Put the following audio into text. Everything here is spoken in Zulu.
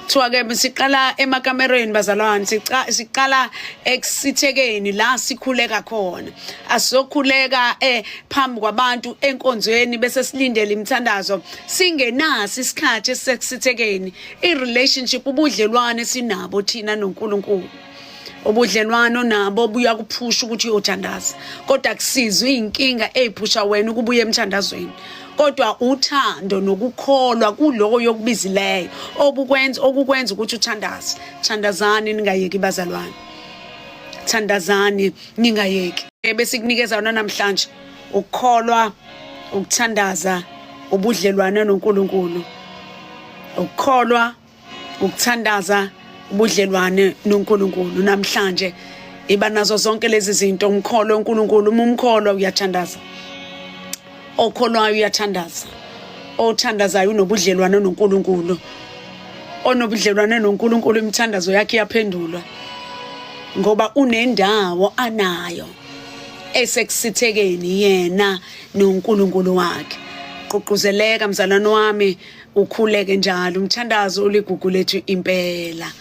Kuthiwa ke siqala emakamereni bazalwane, siqala ekusithekeni la sikhuleka khona. Asizokhuleka phambi kwabantu enkonzweni bese silindele imithandazo singenasi isikhathi esisekusithekeni. I-relationship, ubudlelwane sinabo thina noNkulunkulu. Ubudlelwano nabo buya kuphusha ukuthi uyothandaza, kodwa akusizwe inkinga eziphusha wena ukubuya emthandazweni, kodwa uthando nokukholwa kuloko yokubizileyo okukwenza ukuthi uthandaze. Thandazani ningayeki bazalwane, thandazani ningayeki. Bese kunikeza wona namhlanje ukukholwa, ukuthandaza, ubudlelwane noNkulunkulu. Ukukholwa, ukuthandaza, ubudlelwane noNkulunkulu. Namhlanje iba nazo zonke lezi zinto. Umkholo uNkulunkulu, umkholo uyathandaza, okholwayo uyathandaza, othandazayo unobudlelwane noNkulunkulu. Onobudlelwane noNkulunkulu imithandazo yakhe iyaphendulwa ngoba unendawo anayo esekusithekeni yena noNkulunkulu wakhe. Ququzeleka mzalwane wami, ukhuleke njalo. Umthandazo uligugu lethu impela.